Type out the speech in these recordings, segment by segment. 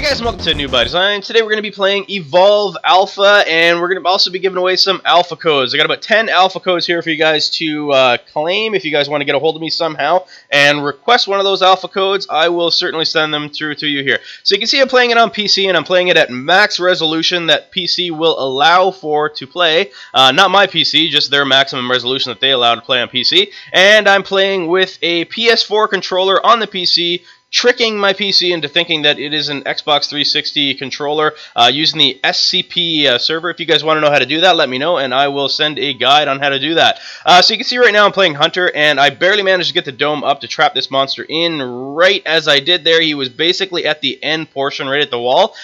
Hey guys, and welcome to New by Design. Today we're going to be playing Evolve Alpha, and we're going to also be giving away some alpha codes. I got about 10 alpha codes here for you guys to claim if you guys want to get a hold of me somehow and request one of those alpha codes. I will certainly send them through to you here. So you can see I'm playing it on PC, and I'm playing it at max resolution that PC will allow for to play. Not my PC, just their maximum resolution that they allow to play on PC. And I'm playing with a PS4 controller on the PC, tricking my PC into thinking that it is an Xbox 360 controller using the SCP server. If you guys want to know how to do that, let me know, and I will send a guide on how to do that. So you can see right now I'm playing Hunter, and I barely managed to get the dome up to trap this monster in right as I did there. He was basically at the end portion, right at the wall.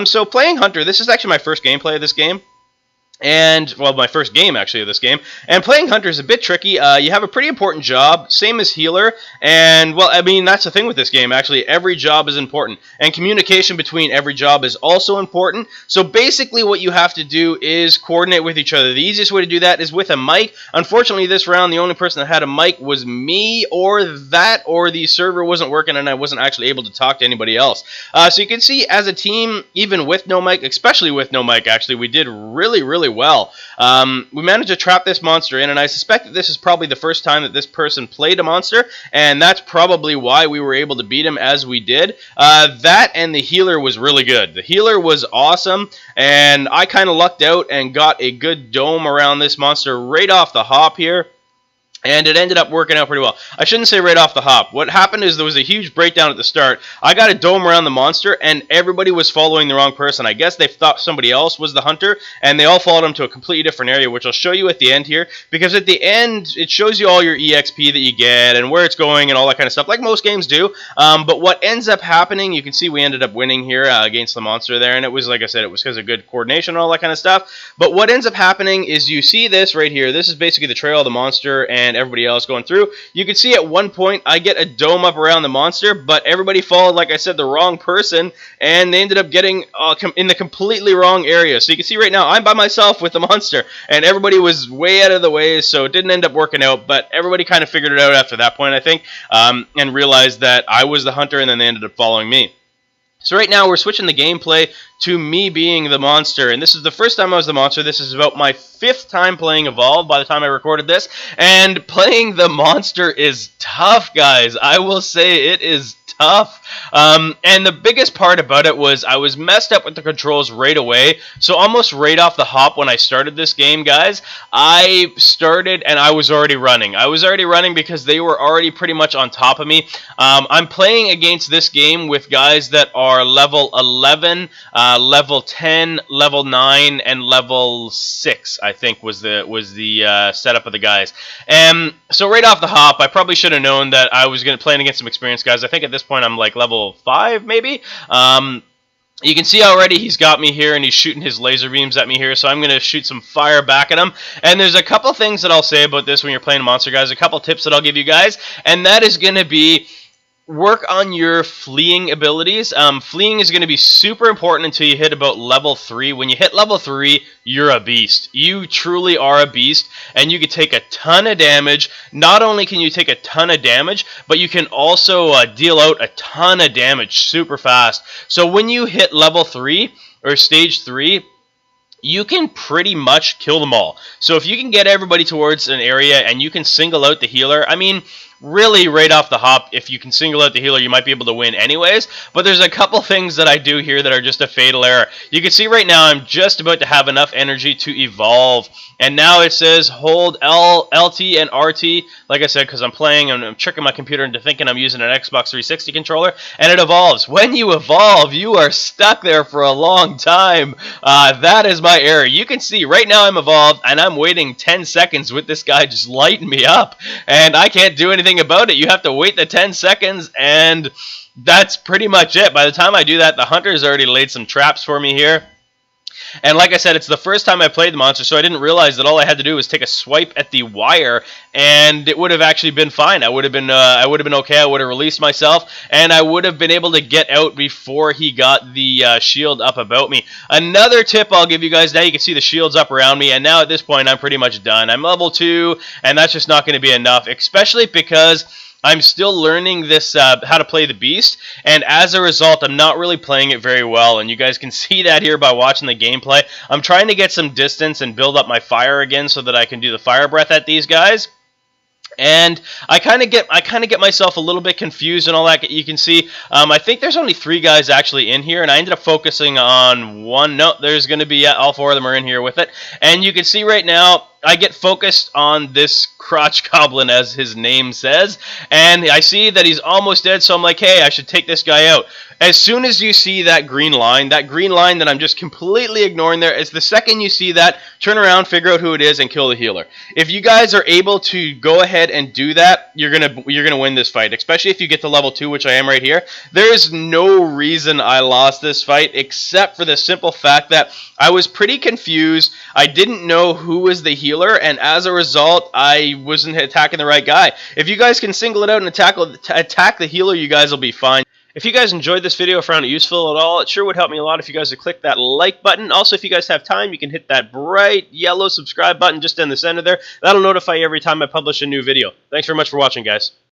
So playing Hunter, this is actually my first gameplay of this game. And, well, my first game, actually, of this game. And playing Hunter is a bit tricky. You have a pretty important job, same as Healer. And, well, I mean, that's the thing with this game, actually. Every job is important. And communication between every job is also important. So, basically, what you have to do is coordinate with each other. The easiest way to do that is with a mic. Unfortunately, this round, the only person that had a mic was me, or the server wasn't working, and I wasn't actually able to talk to anybody else. So, you can see, as a team, even with no mic, especially with no mic, actually, we did really well. We managed to trap this monster in, and I suspect that this is probably the first time that this person played a monster, and that's probably why we were able to beat him as we did. That and the healer was really good. The healer was awesome, and I kind of lucked out and got a good dome around this monster right off the hop here. And it ended up working out pretty well. I shouldn't say right off the hop. What happened is there was a huge breakdown at the start. I got a dome around the monster, and everybody was following the wrong person. I guess they thought somebody else was the hunter, and they all followed him to a completely different area, which I'll show you at the end here. Because at the end, it shows you all your EXP that you get, and where it's going, and all that kind of stuff, like most games do. But what ends up happening, you can see we ended up winning here against the monster there, and it was, like I said, it was because of good coordination and all that kind of stuff. But what ends up happening is you see this right here. This is basically the trail of the monster, and everybody else going through. You can see at one point I get a dome up around the monster, but everybody followed, like I said, the wrong person, and they ended up getting in the completely wrong area. So you can see right now I'm by myself with the monster, and everybody was way out of the way, so it didn't end up working out, but everybody kind of figured it out after that point, I think, and realized that I was the hunter, and then they ended up following me. So right now we're switching the gameplay to me being the monster, and this is the first time I was the monster. This is about my 5th time playing Evolve by the time I recorded this, and playing the monster is tough, guys. I will say it is tough. And the biggest part about it was I was messed up with the controls right away. So almost right off the hop when I started this game, guys, I started and I was already running. I was already running because they were already pretty much on top of me. I'm playing against this game with guys that are level 11, level 10, level 9, and level 6, I think was the setup of the guys. And so right off the hop, I probably should have known that I was going to play against some experienced guys. I think at this point I'm like level 5 maybe. You can see already he's got me here and he's shooting his laser beams at me here, so I'm going to shoot some fire back at him. And there's a couple things that I'll say about this when you're playing monster, guys, a couple tips that I'll give you guys, and that is going to be work on your fleeing abilities. Fleeing is going to be super important until you hit about level 3. When you hit level 3, you're a beast. You truly are a beast, and you can take a ton of damage. Not only can you take a ton of damage, but you can also deal out a ton of damage super fast. So when you hit level 3, or stage 3, you can pretty much kill them all. So if you can get everybody towards an area and you can single out the healer, I mean, really right off the hop, if you can single out the healer, you might be able to win anyways. But there's a couple things that I do here that are just a fatal error. You can see right now I'm just about to have enough energy to evolve. And now it says hold LT and RT, like I said, because I'm playing and I'm tricking my computer into thinking I'm using an Xbox 360 controller, and it evolves. When you evolve, you are stuck there for a long time. That is my error. You can see right now I'm evolved, and I'm waiting 10 seconds with this guy just lighting me up, and I can't do anything about it. You have to wait the 10 seconds, and that's pretty much it. By the time I do that, the hunter's already laid some traps for me here. And like I said, it's the first time I played the monster, so I didn't realize that all I had to do was take a swipe at the wire, and it would have actually been fine. I would have been okay. I would have released myself, and I would have been able to get out before he got the shield up about me. Another tip I'll give you guys, now you can see the shields up around me, and now at this point I'm pretty much done. I'm level 2, and that's just not going to be enough, especially because I'm still learning this how to play the beast, and as a result, I'm not really playing it very well. And you guys can see that here by watching the gameplay. I'm trying to get some distance and build up my fire again so that I can do the fire breath at these guys. And I kind of get myself a little bit confused and all that. You can see, I think there's only 3 guys actually in here, and I ended up focusing on one. No, there's going to be all 4 of them are in here with it, and you can see right now I get focused on this crotch goblin, as his name says, and I see that he's almost dead, so I'm like, hey, I should take this guy out. As soon as you see that green line that I'm just completely ignoring there, is the second you see that, turn around, figure out who it is, and kill the healer. If you guys are able to go ahead and do that, you're gonna win this fight, especially if you get to level 2, which I am right here. There is no reason I lost this fight except for the simple fact that I was pretty confused. I didn't know who was the healer, and as a result, I wasn't attacking the right guy. If you guys can single it out and attack the healer, you guys will be fine. If you guys enjoyed this video or found it useful at all, it sure would help me a lot if you guys would click that like button. Also, if you guys have time, you can hit that bright yellow subscribe button just in the center there. That'll notify you every time I publish a new video. Thanks very much for watching, guys.